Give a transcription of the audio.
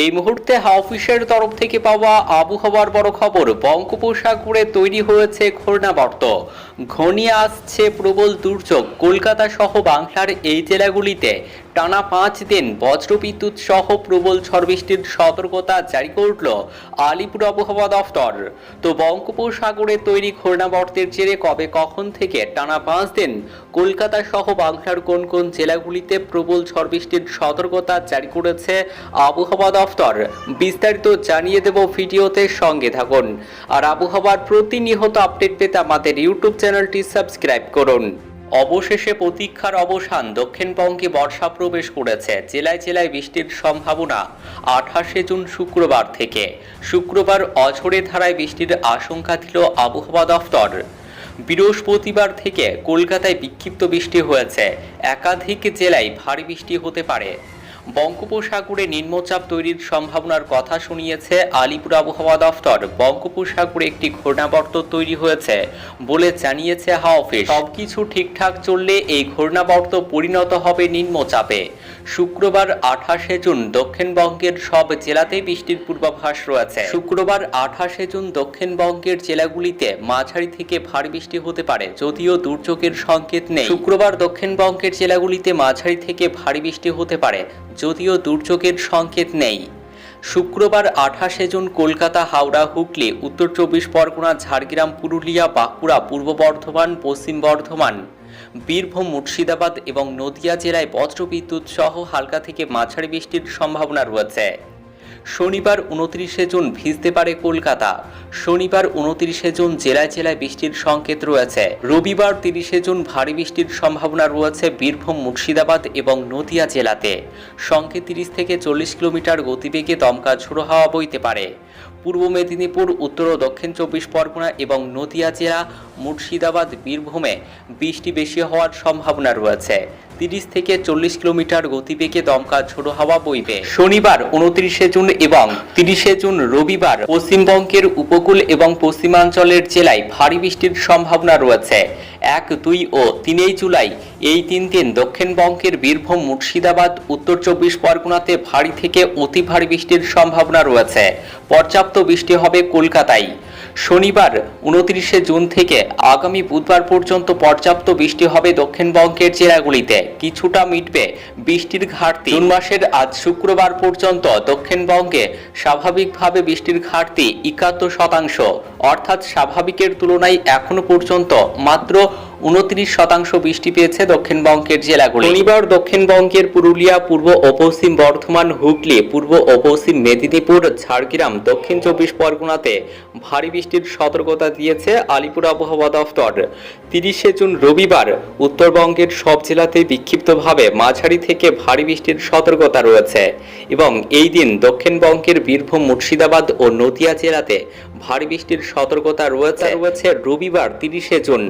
এই মুহূর্তে অফিসের তরফ থেকে পাওয়া আবহাওয়ার বড় খবর, বঙ্গোপসাগরে তৈরি হয়েছে ঘূর্ণাবর্ত। ঘনিয়ে আসছে প্রবল দুর্যোগ। কলকাতা সহ বাংলার এই জেলাগুলিতে টানা 5 দিন বজ্রবিদ্যুৎ সহ প্রবল ঝড় বৃষ্টির সতর্কতা জারি করল আলিপুর আবহাওয়া দফতর। তো বঙ্গোপসাগরে তৈরি ঘূর্ণাবর্তের জেরে কবে কখন থেকে টানা 5 দিন কলকাতা সহ বাংলার কোন কোন জেলাগুলিতে প্রবল ঝড় বৃষ্টির সতর্কতা জারি করেছে আবহাওয়া দফতর, বিস্তারিত জানিয়ে দেব ভিডিওতে, সঙ্গে থাকুন। আর আবহাওয়ার প্রতিনিয়ত আপডেট পেতে আমাদের ইউটিউব চ্যানেলটি সাবস্ক্রাইব করুন। অবশেষে প্রতীক্ষার অবসান, দক্ষিণবঙ্গে বর্ষা প্রবেশ করেছে। জেলায় জেলায় বৃষ্টির সম্ভাবনা। 28 জুন শুক্রবার থেকে শুক্রবার অঝোরে ধারায় বৃষ্টির আশঙ্কা দিল আবহাওয়া দফতর। বৃহস্পতিবার থেকে কলকাতায় বিক্ষিপ্ত বৃষ্টি হয়েছে। একাধিক জেলায় ভারী বৃষ্টি হতে পারে। বঙ্গোপসাগরে নিম্নচাপ তৈরির সম্ভাবনার কথা শুনিয়েছে আলিপুর আবহাওয়া দফতর। বঙ্গোপসাগরে একটি ঘূর্ণাবর্ত তৈরি হয়েছে বলে জানিয়েছে হাওয়া অফিস। সবকিছু ঠিকঠাক চললে এই ঘূর্ণাবর্ত পরিণত হবে নিম্নচাপে। শুক্রবার 28 জুন দক্ষিণবঙ্গের সব জেলাতেই বৃষ্টির পূর্বাভাস রয়েছে। শুক্রবার 28 জুন দক্ষিণবঙ্গের জেলাগুলিতে মাঝারি থেকে ভারী বৃষ্টি হতে পারে, যদিও দুর্যোগের সংকেত নেই। শুক্রবার দক্ষিণবঙ্গের জেলাগুলিতে মাঝারি থেকে ভারী বৃষ্টি হতে পারে, যদিও দুর্যোগের সংকেত নেই। শুক্রবার 28 জুন কলকাতা, হাওড়া, হুগলি, উত্তর 24 পরগনা, ঝাড়গ্রাম, পুরুলিয়া, বাঁকুড়া, পূর্ব বর্ধমান, পশ্চিম বর্ধমান, বীরভূম, মুর্শিদাবাদ এবং নদিয়া জেলায় বজ্রবিদ্যুৎ সহ হালকা থেকে মাঝারি বৃষ্টির সম্ভাবনা রয়েছে। শনিবার 29 জুন ভিজতে পারে কলকাতা। শনিবার 29 জুন জেলায় জেলায় বৃষ্টির সংকেত রয়েছে। রবিবার 30 জুন ভারী বৃষ্টির সম্ভাবনা রয়েছে বীরভূম, মুর্শিদাবাদ এবং নদিয়া জেলাতে। সঙ্গে 30 থেকে 40 কিলোমিটার গতিবেগে দমকা ঝোড়ো হাওয়া বইতে পারে। পূর্ব মেদিনীপুর, উত্তর ও দক্ষিণ 24 পরগনা এবং নদিয়া জেলা, মুর্শিদাবাদ, বীরভূমে বৃষ্টি বেশি হওয়ার সম্ভাবনা রয়েছে। 30 থেকে 40 কিলোমিটার গতিবেগে দমকা ঝোড়ো হাওয়া বইবে। শনিবার 29 জুন এবং 30 জুন রবিবার পশ্চিমবঙ্গের উপকূল এবং পশ্চিমাঞ্চলের জেলায় ভারী বৃষ্টির সম্ভাবনা রয়েছে। 1, 2 ও 3 জুলাই এই 3 দিন দক্ষিণবঙ্গের বীরভূম, মুর্শিদাবাদ, উত্তর 24 পরগনাতে ভারী থেকে অতি ভারী বৃষ্টির সম্ভাবনা রয়েছে। পর্যাপ্ত বৃষ্টি হবে কলকাতায়। শনিবার 29 জুন থেকে আগামী বুধবার পর্যন্ত পর্যাপ্ত বৃষ্টি হবে দক্ষিণবঙ্গের জেলাগুলিতে। কিছুটা মিটবে বৃষ্টির ঘাটতি। জুন মাসের আজ শুক্রবার পর্যন্ত দক্ষিণবঙ্গে স্বাভাবিকভাবে বৃষ্টির ঘাটতি 71%, অর্থাৎ স্বাভাবিকের তুলনায় এখনো পর্যন্ত মাত্র 29% বৃষ্টি পেয়েছে দক্ষিণবঙ্গের জেলাগুলি। শনিবার দক্ষিণবঙ্গের পুরুলিয়া, পূর্ব ও পশ্চিম বর্ধমান, হুগলি, পূর্ব ও পশ্চিম মেদিনীপুর, ঝাড়গ্রাম, দক্ষিণ 24 পরগনাতে ভারী বৃষ্টির সতর্কতা দিয়েছে আলিপুর আবহাওয়া দফতর। 30 জুন রবিবার উত্তরবঙ্গের সব জেলাতে বিক্ষিপ্তভাবে মাঝারি থেকে ভারী বৃষ্টির সতর্কতা রয়েছে এবং এই দিন দক্ষিণবঙ্গের বীরভূম, মুর্শিদাবাদ ও নদিয়া জেলাতে ভারী বৃষ্টির সতর্কতা রয়েছে রবিবার 30 জুন।